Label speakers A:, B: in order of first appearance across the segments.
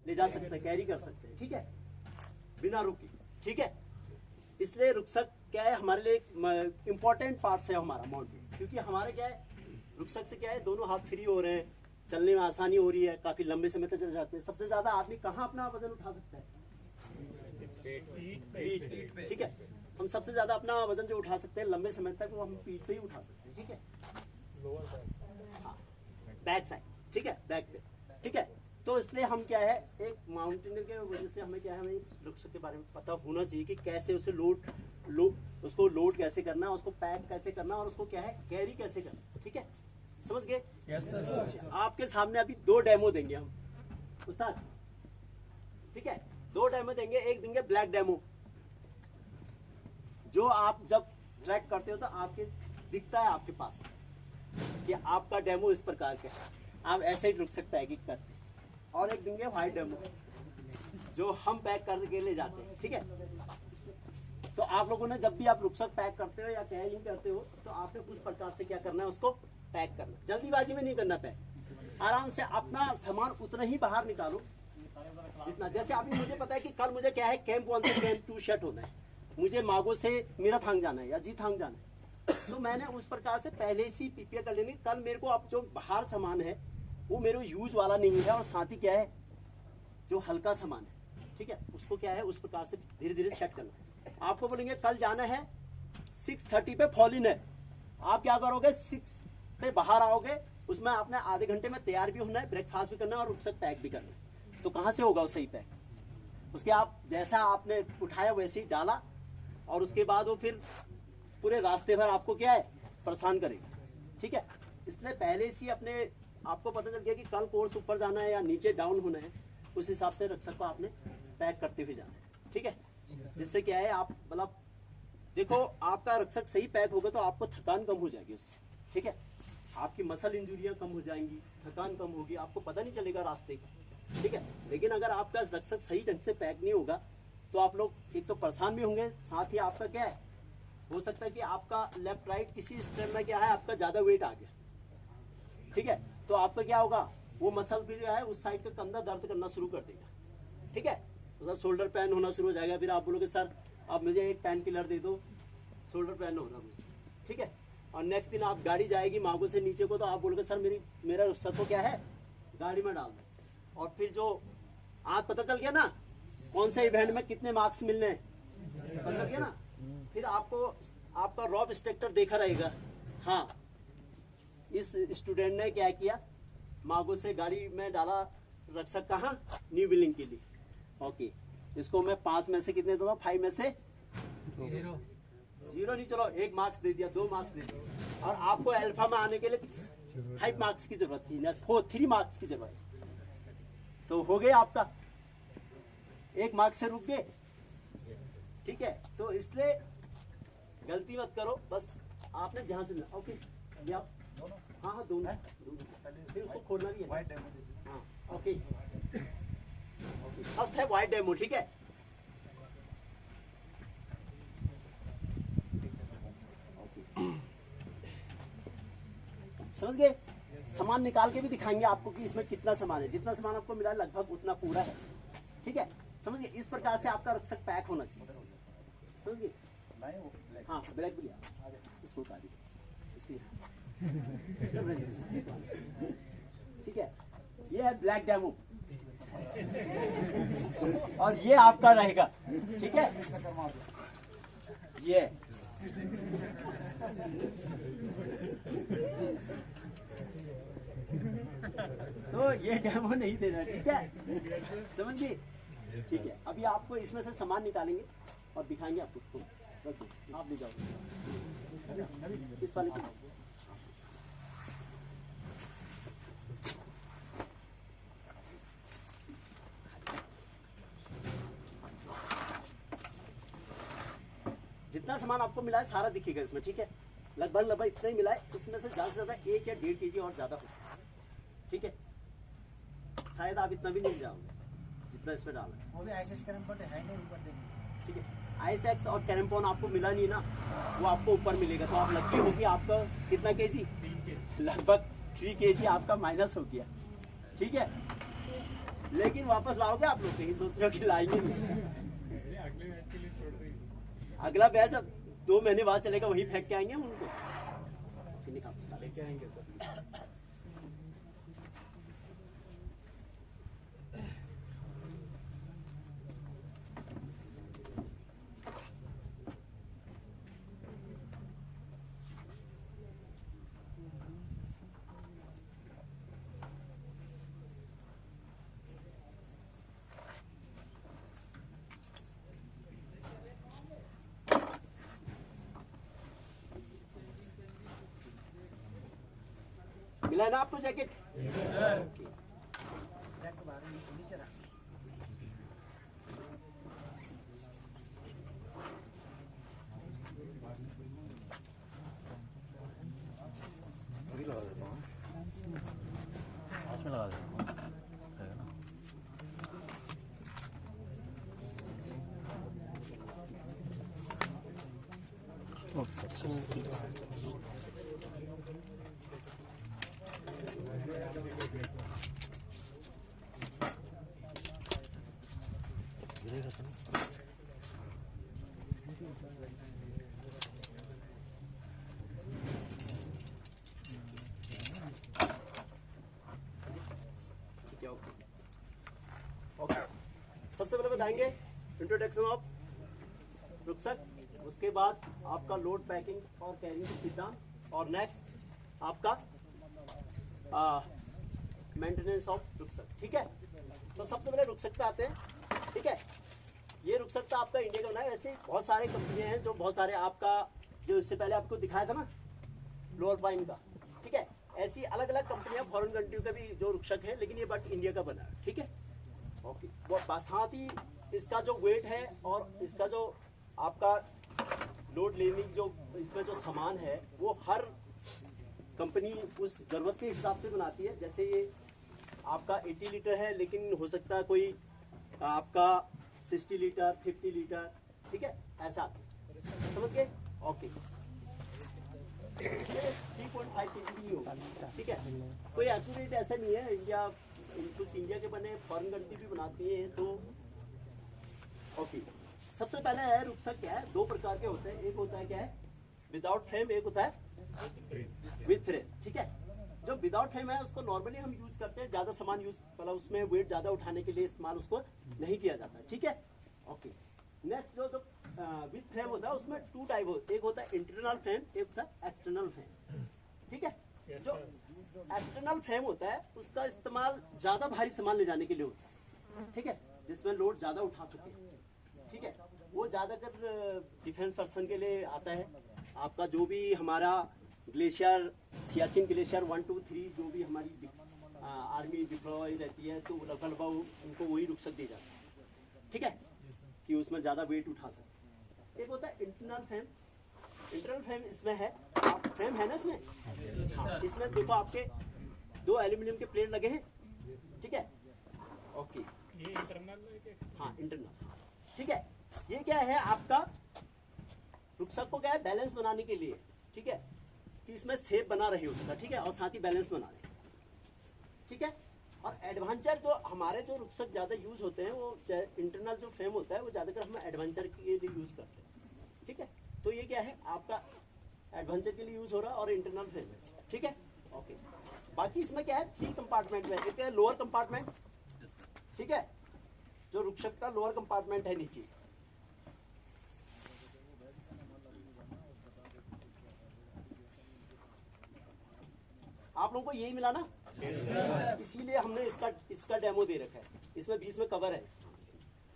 A: ले जा सकते हैं, कैरी कर सकते हैं, ठीक है, बिना रुके, ठीक है। इसलिए रुकसक क्या है हमारे लिए इम्पोर्टेंट पार्ट है हमारा माउंट, क्योंकि हमारे क्या है रुकसक से क्या है दोनों हाथ फ्री हो रहे हैं, चलने में आसानी हो रही है, काफी लंबे समय तक चल जाते हैं। सबसे ज्यादा आदमी कहाँ अपना वजन उठा सकता है? पीठ, ठीक है। हम सबसे ज्यादा अपना वजन जो उठा सकते हैं लंबे समय तक वो हम पीठ पे ही उठा सकते हैं, ठीक है, हाँ, बैक साइड, ठीक है, बैक पे, ठीक है। तो इसलिए हम क्या है एक माउंटेनर के वजह से हमें क्या है हमें रुकसक के बारे में पता होना चाहिए कि कैसे उसे उसको लोड कैसे करना है, उसको पैक कैसे करना और उसको क्या है कैरी कैसे करना, ठीक है, समझ गए? yes, आपके सामने अभी 2 डेमो देंगे हम उस्ताद, ठीक है, 2 डेमो देंगे। एक देंगे ब्लैक डेमो, जो आप जब ट्रैक करते हो तो आपके दिखता है आपके पास कि आपका डेमो इस प्रकार का है, आप ऐसे ही रुकसक पैकिंग करते हैं। और एक देंगे व्हाइट डेमो, जो हम पैक करके ले जाते हैं, ठीक है। तो आप लोगों ने जब भी आप रुकसक पैक करते हो या कैरिंग करते हो तो आपने उस प्रकार से क्या करना है उसको पैक करना, जल्दीबाजी में नहीं करना पैक, आराम से अपना सामान उतना ही बाहर निकालो जितना, जैसे अभी मुझे पता है कि कल मुझे क्या है कैंप 1 से कैंप 2 शिफ्ट होना है, मुझे मागो से मीराथांग जाना है या जीथांग जाना है, तो मैंने उस प्रकार से पहले से प्रिपेयर कर लेनी। कल मेरे को अब जो बाहर सामान है वो मेरे यूज वाला नहीं है, और साथ ही क्या है जो हल्का सामान है, ठीक है, उसको क्या है उस प्रकार से धीरे धीरे सेट करना है। आपको बोलेंगे कल जाना है 6:30 पे फॉल इन है, आप क्या करोगे 6 पे बाहर आओगे, उसमें आपने आधे घंटे में तैयार भी होना है, ब्रेकफास्ट भी करना है और रुकसक पैक भी करना है। तो कहाँ से होगा वो सही पैक? उसके आप जैसा आपने उठाया वैसे ही डाला, और उसके बाद वो फिर पूरे रास्ते भर आपको क्या है परेशान करेगा, ठीक है। इसलिए पहले से अपने आपको पता चल गया कि कल कोर्स ऊपर जाना है या नीचे डाउन होना है, उस हिसाब से रुकसक को आपने पैक करते हुए जाना है, ठीक है। जिससे क्या है आप मतलब देखो आपका रुकसक सही पैक होगा तो आपको थकान कम हो जाएगी उससे, ठीक है, आपकी मसल इंजुरियां कम हो जाएंगी, थकान कम होगी, आपको पता नहीं चलेगा रास्ते का, ठीक है। लेकिन अगर आपका रुकसक सही ढंग से पैक नहीं होगा तो आप लोग एक तो परेशान भी होंगे, साथ ही आपका क्या है हो सकता है कि आपका लेफ्ट राइट किसी स्टेप में क्या है आपका ज्यादा वेट आ गया, ठीक है, तो आपका क्या होगा वो मसल भी जो है उस साइड का कंधा दर्द करना शुरू कर देगा, ठीक है, तो सर शोल्डर पेन होना शुरू हो जाएगा। फिर आप बोलोगे सर अब मुझे एक पेन किलर दे दो, शोल्डर पेन हो रहा मुझे, ठीक है। और नेक्स्ट दिन आप गाड़ी जाएगी मागो से नीचे को, तो आप बोलोगे सर मेरा रुकसक को क्या है गाड़ी में डाल दो। और फिर जो आज पता चल गया ना कौन से इवेंट में कितने मार्क्स मिलने हैं, पता चल गया ना, फिर आपको आपका रॉब स्ट्रक्चर देखा रहेगा, हाँ इस स्टूडेंट ने क्या किया मागो से गाड़ी में डाला रुकसक कहाँ न्यू बिल्डिंग के लिए, ओके, इसको मैं 5 में से कितने दूंगा 5 में से 0 नहीं, चलो 1 मार्क्स दे दिया, 2 मार्क्स दे दिया, और आपको अल्फा में आने के लिए 5 मार्क्स की जरूरत थी, 3 मार्क्स की जरूरत, तो हो गया आपका 1 मार्क्स से रुक गए, ठीक है। तो इसलिए गलती मत करो, बस आपने ध्यान से, ओके ये आप हाँ दोनों फिर उसको खोलना भी है, हाँ ओके, फर्स्ट है व्हाइट डेमो, ठीक है। समझ गए? सामान निकाल के भी दिखाएंगे आपको कि इसमें कितना सामान है, जितना सामान आपको मिला लगभग उतना पूरा है, ठीक है, समझ गए? इस प्रकार से आपका रुकसक पैक होना चाहिए, समझ गए? हाँ ब्लैक भी लिया, इसको काट दीजिए, ठीक है, ये है ब्लैक डेमो और ये आपका रहेगा, ठीक है, ये तो ये डेमो नहीं देना, ठीक है, समझिए, ठीक है। अभी आपको इसमें से सामान निकालेंगे और दिखाएंगे आपको, आप ले जाओ इस वाले को। जितना सामान आपको मिला है सारा दिखेगा इसमें, ठीक है, लगभग इतना ही मिला है, इसमें से ज्यादा से ज्यादा 1 या 1.5 kg और ज्यादा हो सकता है, ठीक है, शायद आप इतना भी नहीं जाओगे जितना इसमें डाला है, वो भी आईएसएक्स कैरम्पोन है नहीं ऊपर देंगे, ठीक है, आईएसएक्स और कैरम्पोन आपको मिला नहीं ना, वो आपको ऊपर मिलेगा, तो आप लकी होगी आपका कितना केजी, लगभग 3 kg आपका माइनस हो गया, ठीक है, लेकिन वापस लाओगे आप लोग, कहीं सोच रहे हो कि लाएंगे नहीं।
B: अगले मैच के लिए छोड़ देंगे।
A: अगला बैच अब 2 महीने बाद चलेगा, वही फेंक के आएंगे हम उनको। लेके आएंगे सर। मिला ना आपको जैकेट?
C: अभी लगा देता हूँ, आज में लगा देता हूँ, रहेगा ना। गिरेगा तो नहीं।
A: ठीक है, ओके। सबसे पहले बताएंगे इंट्रोडक्शन ऑफ रुकसक, उसके बाद आपका लोड पैकिंग और कैरिंग के सिद्धांत, और नेक्स्ट आपका मेंटेनेंस ऑफ रुकसक। ठीक है, तो सबसे पहले रुकसक पे आते हैं। ठीक है, ये रुकसक तो आपका इंडिया का बना है। वैसे बहुत सारे कंपनियां हैं जो बहुत सारे आपका, जो इससे पहले आपको दिखाया था ना लोअर पाइन का, ठीक है, ऐसी अलग अलग कंपनियां फॉरेन कंट्री का भी जो रुकसक है, लेकिन ये बट इंडिया का बना है। ठीक है, ओके। वो साथ ही इसका जो वेट है और इसका जो आपका लोड लेने की जो इसमें जो सामान है, वो हर कंपनी उस जरूरत के हिसाब से बनाती है। जैसे ये आपका 80 लीटर है, लेकिन हो सकता है कोई आपका 60 लीटर, 50 लीटर, ठीक है, ऐसा समझ गए? ओके, 3.5 kg भी होगा। ठीक है, कोई एक्यूरेट ऐसा नहीं है। इंडिया, कुछ इंडिया के बने, फॉरेन कंट्री भी बनाती है। तो ओके, सबसे पहले है रुकसक क्या है, 2 प्रकार के होते हैं। एक होता है क्या है विदाउट फ्रेम, एक होता है विद फ्रेम। ठीक है, जो विदाउट फ्रेम है उसको नॉर्मली हम यूज करते हैं, ज्यादा सामान यूज, मतलब उसमें वेट ज्यादा उठाने के लिए इस्तेमाल उसको नहीं किया जाता है। ठीक है, ओके। नेक्स्ट जो विद फ्रेम होता है उसमें 2 टाइप होते हैं, एक होता है इंटरनल फ्रेम, एक होता है एक्सटर्नल फ्रेम। ठीक है, जो एक्सटर्नल फ्रेम होता है उसका इस्तेमाल ज्यादा भारी सामान ले जाने के लिए होता है। ठीक है, जिसमें लोड ज्यादा उठा सके। ठीक है, वो ज्यादातर डिफेंस पर्सन के लिए आता है। आपका जो भी हमारा ग्लेशियर, सियाचिन ग्लेशियर 1, 2, 3 जो भी हमारी आर्मी डिप्लॉय रहती है, तो लगभग उनको वही रुकसक दी जाती है। ठीक है, कि उसमें ज्यादा वेट उठा सके। एक होता है इंटरनल फ्रेम। इंटरनल फ्रेम इसमें है, आप फ्रेम है ना इसमें? हाँ, इसमें देखो आपके 2 एल्यूमिनियम के प्लेट लगे हैं। ठीक है, ओके,
B: ये इंटरनल है क्या?
A: हाँ इंटरनल। ठीक है, ये क्या है आपका रुकसक को क्या है बैलेंस बनाने के लिए। ठीक है, कि इसमें शेप बना रहे उसका। ठीक है, और साथ ही बैलेंस बना रहे। ठीक है, और एडवेंचर जो हमारे जो रुकसक ज्यादा यूज होते हैं, वो इंटरनल जो फ्रेम होता है वो ज्यादातर हम एडवेंचर के लिए यूज करते हैं। ठीक है, तो ये क्या है आपका एडवेंचर के लिए यूज हो रहा है और इंटरनल फ्रेम है। ठीक है, ओके। बाकी इसमें क्या है 3 कंपार्टमेंट में, एक है लोअर कंपार्टमेंट। ठीक है, जो रुकसक का लोअर कंपार्टमेंट है नीचे, आप लोगों को यही मिला ना? इसीलिए हमने इसका डेमो दे रखा है। इसमें बीच में कवर है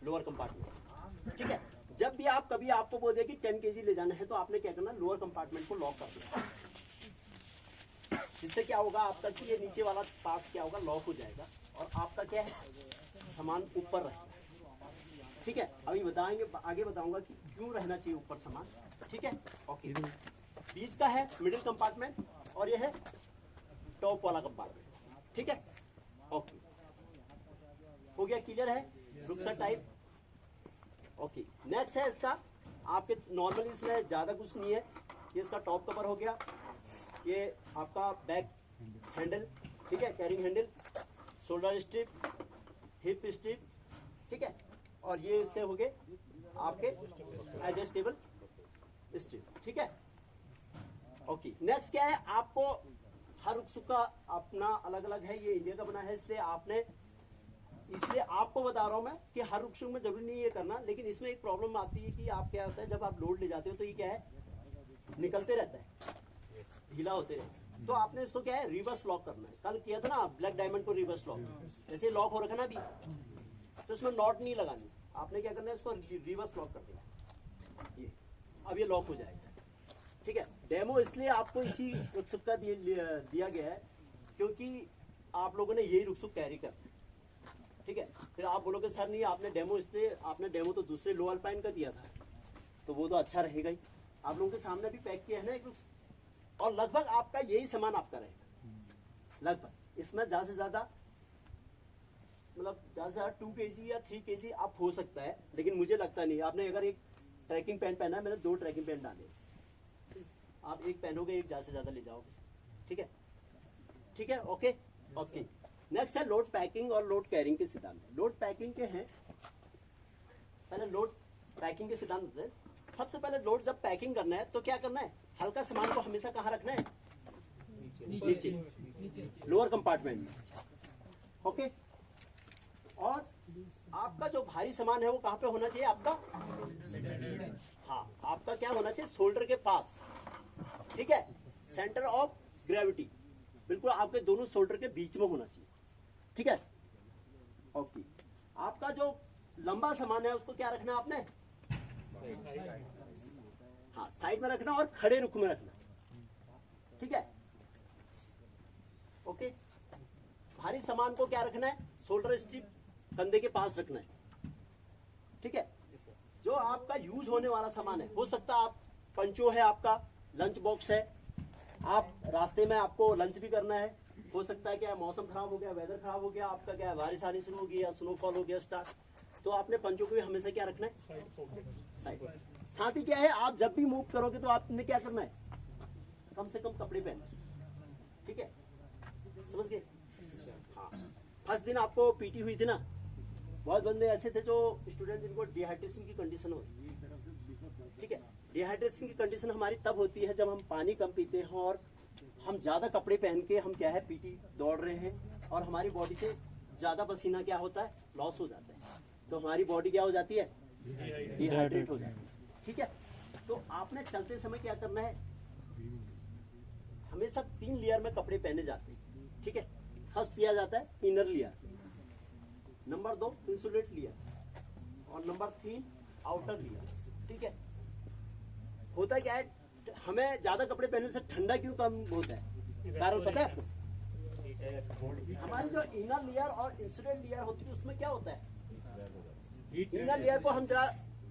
A: लोअर कंपार्टमेंट। ठीक है, जब भी आप कभी आपको बोल दे कि 10 kg ले जाना है, तो आपने क्या करना, लोअर कंपार्टमेंट को लॉक कर देना। जिससे क्या होगा आपका कि ये नीचे वाला पार्ट क्या होगा, लॉक हो जाएगा, और आपका क्या है सामान ऊपर रहेगा। ठीक है, अभी बताएंगे, आगे बताऊंगा कि क्यों रहना चाहिए ऊपर सामान। ठीक है, ओके। बीच का है मिडिल कंपार्टमेंट, और ये है टॉप वाला कंपार्टमेंट। ठीक है, ओके, हो गया, क्लियर है रुकसक टाइप। ओके, नेक्स्ट है इसका आपके नॉर्मली, इसमें ज्यादा कुछ नहीं है। ये इसका टॉप कवर हो गया, ये आपका बैक हैंडल, ठीक है, carrying handle, shoulder strip, hip strip, ठीक है, और ये इसके हो गए आपके एडजस्टेबल स्ट्रिप, ठीक है। ओके, नेक्स्ट क्या है, आपको हर रुक्सुक का अपना अलग अलग है, ये इंडिया का बना है, इसलिए आपको बता रहा हूं मैं कि हर रुक्सुक में जरूरी नहीं ये करना, लेकिन इसमें एक प्रॉब्लम आती है कि आप क्या होता है, जब आप लोड ले जाते हो तो ये क्या है, निकलते रहता है, ढीला होते रहते, तो आपने इसको क्या है, रिवर्स लॉक करना है। कल किया था ना ब्लैक डायमंड को रिवर्स लॉक, जैसे लॉक हो रखा ना अभी, तो इसमें नॉट नहीं लगानी, आपने क्या करना है, इसको रिवर्स लॉक कर देना, ये अब ये लॉक हो जाएगा, ठीक है। डेमो इसलिए आपको इसी रुक्सुक का दिया गया है क्योंकि आप लोगों ने यही रुक्सुक कैरी करना है, ठीक है। फिर आप बोलोगे सर नहीं, आपने डेमो इसलिए, आपने डेमो तो दूसरे लो अल्पाइन का दिया था, तो वो तो अच्छा रहेगा ही, आप लोगों के सामने भी पैक किया है ना एक रुक्सुक, और लगभग आपका यही सामान आपका रहेगा लगभग, इसमें ज्यादा से ज्यादा मतलब ज्यादा से ज्यादा 2 kg या 3 kg आप हो सकता है, लेकिन मुझे लगता नहीं। आपने अगर एक ट्रैकिंग पैंट पहना है, मैंने 2 ट्रैकिंग पैंट डाले, आप एक पहनोगे, एक ज्यादा से ज्यादा ले जाओगे, ठीक है, ठीक है, ओके ओके। नेक्स्ट है लोड पैकिंग और लोड कैरिंग के सिद्धांत। लोड पैकिंग के हैं, पहले लोड पैकिंग के सिद्धांत होते हैं। सबसे पहले लोड जब पैकिंग करना है तो क्या करना है, हल्का सामान को हमेशा कहाँ रखना है, नीचे, लोअर कंपार्टमेंट में, ओके। और आपका जो भारी सामान है वो कहाँ पे होना चाहिए आपका, हाँ, आपका क्या होना चाहिए, शोल्डर के पास, ठीक है, सेंटर ऑफ ग्रेविटी बिल्कुल आपके दोनों शोल्डर के बीच में होना चाहिए, ठीक है, ओके। आपका जो लंबा सामान है उसको क्या रखना है आपने, हाँ, साइड में रखना और खड़े रुख में रखना, ठीक है, ओके। भारी सामान को क्या रखना है, शोल्डर स्ट्रिप कंधे के पास रखना है, ठीक है। जो आपका यूज होने वाला सामान है, हो सकता है आप पंचो है, आपका लंच बॉक्स है, आप रास्ते में आपको लंच भी करना है, हो सकता है क्या मौसम खराब हो गया, वेदर खराब हो गया, आपका क्या बारिश आनी शुरू हो गई या स्नोफॉल हो गया स्टार्ट, तो आपने पंचों को भी हमेशा क्या रखना है, साइड। साथ ही क्या है, आप जब भी मूव करोगे तो आपने क्या करना है, कम से कम कपड़े पहनना, ठीक है, समझ गए। हाँ, फर्स्ट दिन आपको पीटी हुई थी ना, बहुत बंदे ऐसे थे जो स्टूडेंट जिनको डिहाइड्रेशन की कंडीशन होती है, ठीक है। डिहाइड्रेशन की कंडीशन हमारी तब होती है जब हम पानी कम पीते हैं और हम ज्यादा कपड़े पहन के हम क्या है, पीटी दौड़ रहे हैं और हमारी बॉडी से ज्यादा पसीना क्या होता है, लॉस हो जाता है, तो हमारी बॉडी क्या हो जाती है, डिहाइड्रेट हो जाती है, ठीक है। तो आपने चलते समय क्या करना है, हमेशा 3 लेयर में कपड़े पहने जाते हैं, ठीक है। फर्स्ट किया जाता है inner layer, number 2 insulate layer, और नंबर 3 आउटर लेयर, ठीक है। होता क्या है, हमें ज्यादा कपड़े पहनने से ठंडा क्यों कम होता है, कारण पता है आपको, हमारी जो इनर लेयर और इंसुलेट लेयर होती है उसमें क्या होता है, इनर लेयर को हम जरा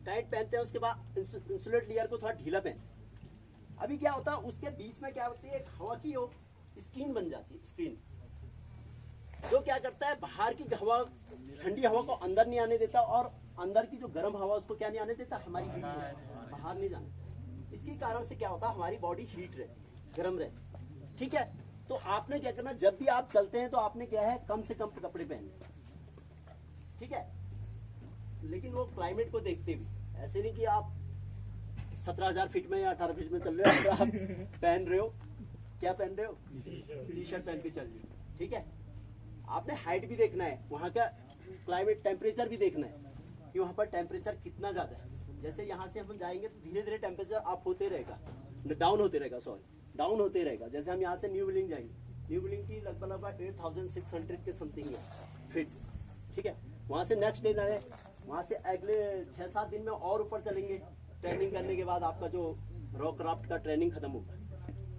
A: टाइट पहनते हैं, उसके बाद इंसुलेट लेयर को थोड़ा ढीला पहनते हैं। अभी क्या होता है, उसके बीच में क्या होती है, एक हवा की स्क्रीन बन जाती है, स्क्रीन जो क्या करता है, बाहर की हवा, ठंडी हवा को अंदर नहीं आने देता और अंदर की जो गर्म हवा उसको क्या नहीं आने देता, हमारी हीट को बाहर नहीं जाने देता। इसके कारण से क्या होता है, हमारी बॉडी हीट रहती है, गर्म रहती है, ठीक है। तो आपने क्या करना, जब भी आप चलते हैं तो आपने क्या है, कम से कम कपड़े पहनने, ठीक है। लेकिन वो क्लाइमेट को देखते हुए, ऐसे नहीं कि आप 17,000 फीट में या 18 फीट में चल रहे हो, आप पहन रहे हो, क्या पहन रहे हो, टी शर्ट पहन के चल रहे हो, ठीक है। आपने हाइट भी देखना है, वहाँ का क्लाइमेट टेम्परेचर भी देखना है कि वहाँ पर टेम्परेचर कितना ज्यादा है। जैसे यहाँ से हम जाएंगे तो धीरे धीरे टेम्परेचर अप होते रहेगा, डाउन होते रहेगा, डाउन होते रहेगा। जैसे हम यहाँ से न्यू बिल्डिंग जाएंगे, न्यू बिल्डिंग की लगभग 8,600 के समथिंग है फीट, ठीक है। वहाँ से नेक्स्ट डे जाए, वहाँ से अगले 6-7 दिन में और ऊपर चलेंगे, ट्रेनिंग करने के बाद आपका जो रॉक क्राफ्ट का ट्रेनिंग खत्म होगा,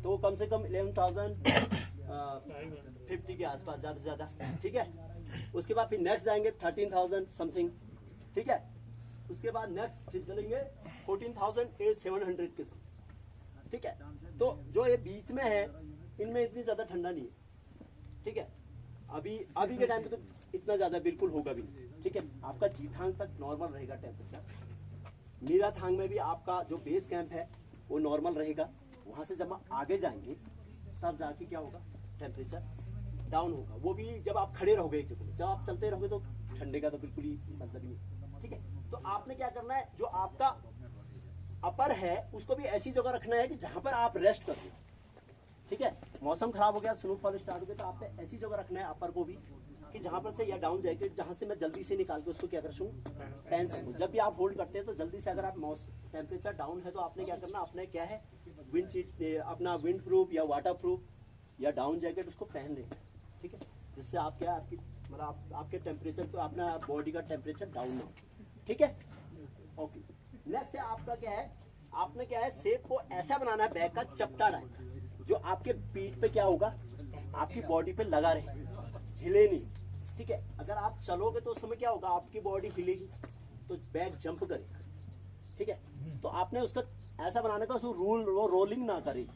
A: तो कम से कम 11,050 के आसपास ज्यादा से ज्यादा, ठीक है। उसके बाद फिर नेक्स्ट जाएंगे 13,000 समथिंग, ठीक है। उसके बाद नेक्स्ट फिर चलेंगे 14,700 के समथिंग, ठीक है। तो जो ये बीच में है इनमें इतनी ज्यादा ठंडा नहीं है, ठीक है। अभी के टाइम पे तो इतना ज्यादा बिल्कुल होगा भी नहीं, ठीक है। आपका जीथांग तक नॉर्मल रहेगा टेम्परेचर, मीराथांग में भी आपका जो बेस कैंप है वो नॉर्मल रहेगा। वहां से जब हम आगे जाएंगे तब जाके क्या होगा, टेम्परेचर डाउन होगा। वो भी जब आप खड़े रहोगे एक जगह, जब आप चलते रहोगे तो ठंडे का तो बिल्कुल ही मतलब ही नहीं। ठीक है, तो आपने क्या करना है, जो आपका अपर है उसको भी ऐसी जगह रखना है कि जहां पर आप रेस्ट कर दो। ठीक है, मौसम खराब हो गया, स्नोफॉल स्टार्ट हो गया, तो आपने ऐसी जगह रखना है अपर को भी कि जहां पर से या डाउन जैकेट जहां से मैं जल्दी से निकाल के उसको क्या कर सकूं, पहन सकूं। जब भी आप होल्ड करते हैं तो जल्दी से, अगर आप टेम्परेचर डाउन है तो आपने क्या करना, आपने क्या है विंड शीट, अपना विंड प्रूफ या वाटर प्रूफ या डाउन जैकेट उसको पहन लेना। ठीक है, जिससे आप क्या, आपकी मतलब आपके टेम्परेचर को, अपना बॉडी का टेम्परेचर डाउन ना हो। ठीक है, ओके। नेक्स्ट है आपका क्या है, आपने क्या है शेप को ऐसा बनाना है बैग का चपटा टाइप, जो आपके पीठ पे क्या होगा, आपकी बॉडी पे लगा रहे, हिले नहीं। ठीक है, अगर आप चलोगे तो उस समय क्या होगा, आपकी बॉडी हिलेगी तो बैग जंप करेगा। ठीक है, तो आपने उसका ऐसा बनाने का, उसको वो रोलिंग ना करे।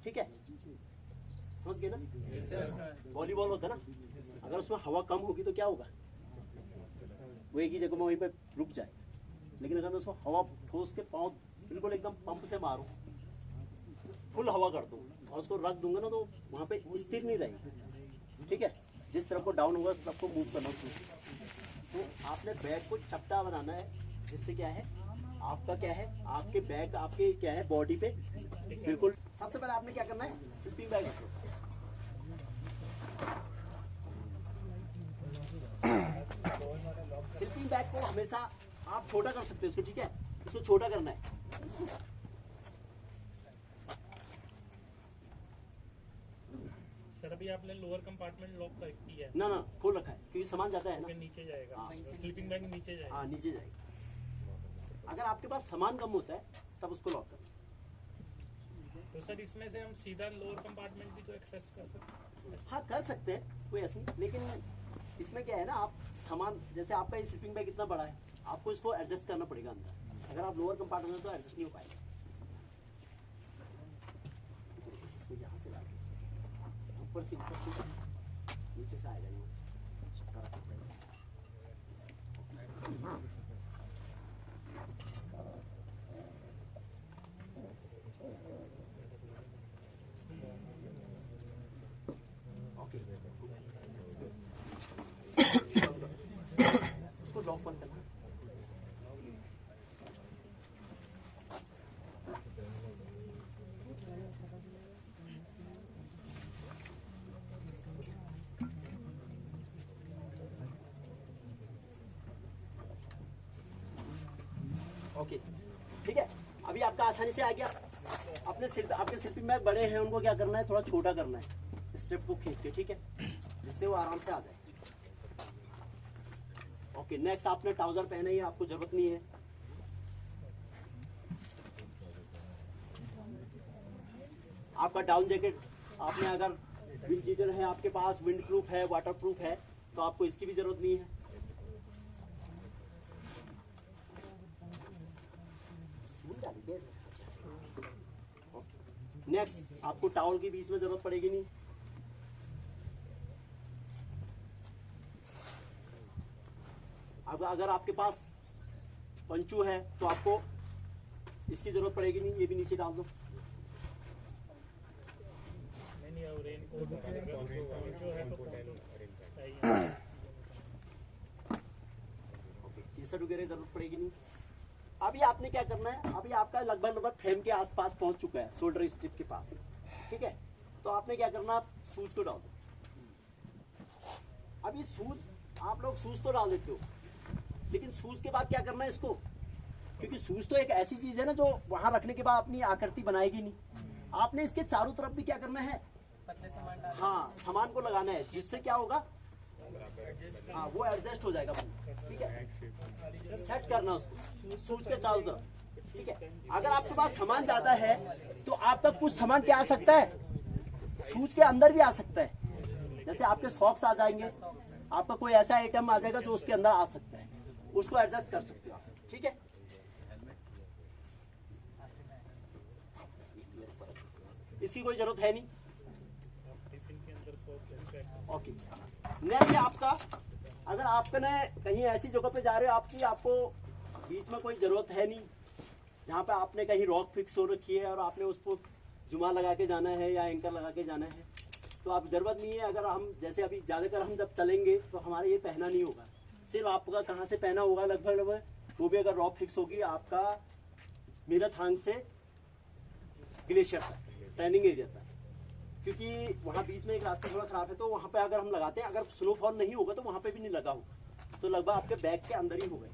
A: ठीक है, समझ गए ना, वॉलीबॉल होता है ना, अगर उसमें हवा कम होगी तो क्या होगा, वो एक ही जगह में वहीं पे रुक जाए। लेकिन अगर मैं उसको हवा ठोस के पाँव बिल्कुल एकदम पंप से मारूं, फुल हवा कर दूं और उसको रख दूंगा ना, तो वहां पे स्थिर नहीं रहेगी। ठीक है, जिस तरफ को डाउन होगा उस तरफ को मूव करना चाहिए। तो आपने बैग को चपटा बनाना है, जिससे क्या है, आपका क्या है, आपके बैग, आपके क्या है बॉडी पे बिल्कुल। सबसे पहले आपने क्या करना है, स्लीपिंग बैग रखो। स्लीपिंग बैग को हमेशा आप छोटा कर सकते हो इसको। ठीक है, इसको छोटा करना है।
B: सर अभी आपने लोअर कंपार्टमेंट लॉक किया है
A: ना ना, खोल रखा है क्योंकि सामान जाता है ना,
B: फिर नीचे जाएगा,
A: हाँ।
B: स्लीपिंग बैग नीचे जाएगा।
A: हाँ, नीचे जाएगा। अगर आपके पास सामान कम होता है तब उसको लॉक करना।
B: तो सर इसमें से हम सीधा लोअर कंपार्टमेंट भी तो एक्सेस कर सकते हैं?
A: हाँ, कर सकते हैं, कोई ऐसा नहीं। लेकिन इसमें क्या है ना, आप सामान, जैसे आपका ये स्लीपिंग बैग इतना बड़ा है, आपको इसको एडजस्ट करना पड़ेगा अंदर। अगर आप लोअर कंपार्टमेंट में तो एडजस्ट नहीं हो पाएगा। इसको यहाँ से लाके ऊपर से नीचे से आएगा, ये चपटा रखना पड़ेगा। ओके, उसको लॉक बंद करना। ओके, ठीक है, अभी आपका आसानी से आ गया। आपके स्लीपिंग बैग बड़े हैं, उनको क्या करना है, थोड़ा छोटा करना है, स्टेप को खींच के। ठीक है, जिससे वो आराम से आ जाए। ओके, नेक्स्ट आपने ट्राउजर पहने ही, आपको जरूरत नहीं है। आपका डाउन जैकेट, आपने अगर विंड शीटर है आपके पास, विंड प्रूफ है, वाटर प्रूफ है, तो आपको इसकी भी जरूरत नहीं है। नेक्स्ट आपको टावल की बीच में जरूरत पड़ेगी नहीं। अब अगर आपके पास पंचू है तो आपको इसकी जरूरत पड़ेगी नहीं, ये भी नीचे डाल दो।
B: नहीं और रेनकोट जो है तो चाहिए।
A: टी शर्ट वगैरह जरूरत पड़ेगी नहीं। अभी आपने क्या करना है, अभी आपका लगभग फ्रेम के आसपास पहुंच चुका है, शोल्डर स्ट्रिप के पास। ठीक है, तो आपने क्या करना, आप शूज को डाल दो। अभी शूज, आप लोग शूज तो डाल देते हो, लेकिन शूज के बाद क्या करना है इसको, क्योंकि शूज तो एक ऐसी चीज है ना जो वहां रखने के बाद अपनी आकृति बनाएगी नहीं। आपने इसके चारों तरफ भी क्या करना है, हाँ, सामान को लगाना है, जिससे क्या होगा, हाँ, वो एडजस्ट हो जाएगा। ठीक है, सेट करना उसको शूज के चारों तरफ। ठीक है, अगर आपके पास सामान ज्यादा है तो आपका कुछ सामान क्या आ सकता है, शूज के अंदर भी आ सकता है। जैसे आपके सॉक्स आ जाएंगे, आपका कोई ऐसा आइटम आ जाएगा जो उसके अंदर आ सकता है, उसको एडजस्ट कर सकते हो आप। ठीक है, इसकी कोई जरूरत है नहीं। ओके, नेक्स्ट आपका, अगर आपने कहीं ऐसी जगह पे जा रहे हो, आपको बीच में कोई जरूरत है नहीं, जहाँ पे आपने कहीं रॉक फिक्स हो रखी है और आपने उसको जुमा लगा के जाना है या एंकर लगा के जाना है, तो आप जरूरत नहीं है। अगर हम जैसे अभी ज्यादातर हम जब चलेंगे तो हमारे ये पहना नहीं होगा, सिर्फ आपका कहाँ से पहना होगा लगभग लगभग, वो भी अगर रॉप फिक्स होगी आपका मीराथांग से ग्लेशियर तक ट्रेनिंग एरिया तक, क्योंकि वहाँ बीच में एक रास्ता थोड़ा खराब है, तो वहाँ पे अगर हम लगाते हैं, अगर स्नोफॉल नहीं होगा तो वहाँ पे भी नहीं लगा होगा, तो लगभग आपके बैग के अंदर ही होगा।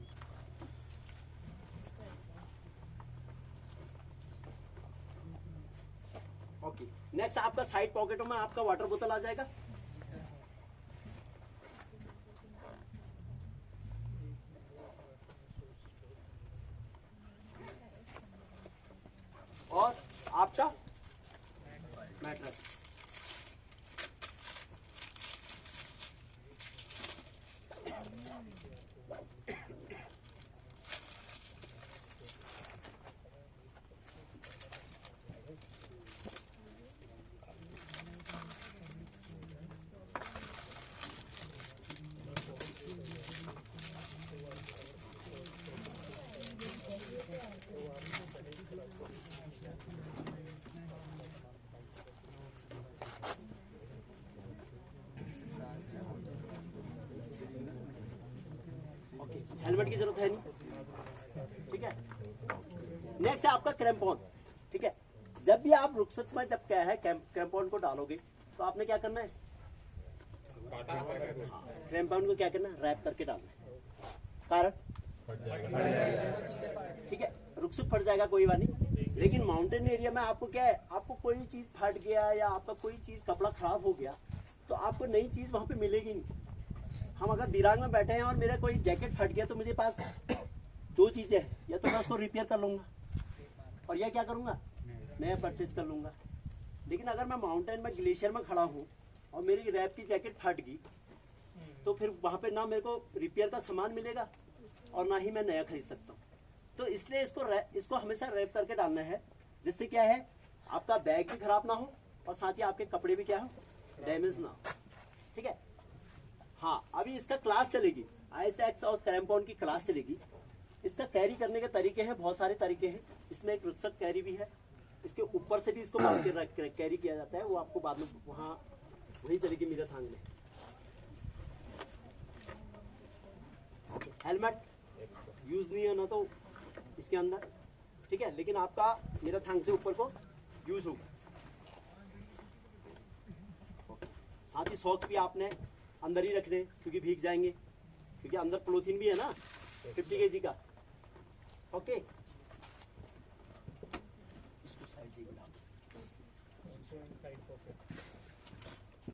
A: ओके, नेक्स्ट आपका साइड पॉकेटों में आपका वाटर बोतल आ जाएगा। और आपका मैट्रेस। हेलमेट की जरूरत है नहीं, ठीक है। नेक्स्ट है आपका क्रैम्पॉन, ठीक है। जब भी आप रुकसक में जब क्या है क्रैम्पॉन को डालोगे तो आपने क्या करना है, क्रैम्पॉन को क्या करना है, रैप करके डालना है। कारण ठीक है, रुकसक फट जाएगा कोई बात नहीं, लेकिन माउंटेन एरिया में आपको क्या है, आपको कोई चीज फट गया या आपका कोई चीज कपड़ा खराब हो गया तो आपको नई चीज वहां पे मिलेगी नहीं। हम अगर दिरांग में बैठे हैं और मेरा कोई जैकेट फट गया तो मुझे पास दो चीजें हैं, या तो मैं उसको रिपेयर कर लूंगा और या क्या करूंगा, नया परचेज कर लूंगा। लेकिन अगर मैं माउंटेन में ग्लेशियर में खड़ा हूँ और मेरी रैप की जैकेट फट गई तो फिर वहां पे ना मेरे को रिपेयर का सामान मिलेगा और ना ही मैं नया खरीद सकता हूँ। तो इसलिए इसको हमेशा रैप करके डालना है, जिससे क्या है आपका बैग भी खराब ना हो और साथ ही आपके कपड़े भी क्या हो, डैमेज ना हो, ठीक है। हाँ, अभी इसका क्लास चलेगी, ISX और क्रैम्पॉन की क्लास चलेगी। इसका कैरी करने के तरीके हैं, बहुत सारे तरीके हैं। इसमें एक रुकसक कैरी भी है, इसके ऊपर से भी इसको बांध के कैरी किया जाता है, वो आपको बाद में वहीं चलेगी मीराथांग में। हेलमेट यूज नहीं है ना तो इसके अंदर, ठीक है, लेकिन आपका मीराथांग से ऊपर को यूज होगा। साथ ही सॉक्स भी आपने अंदर ही रखने, क्योंकि भीग जाएंगे, क्योंकि अंदर पोलोथीन भी है ना 50 kg का। ओके, इसको साइड से
B: साइड पॉकेट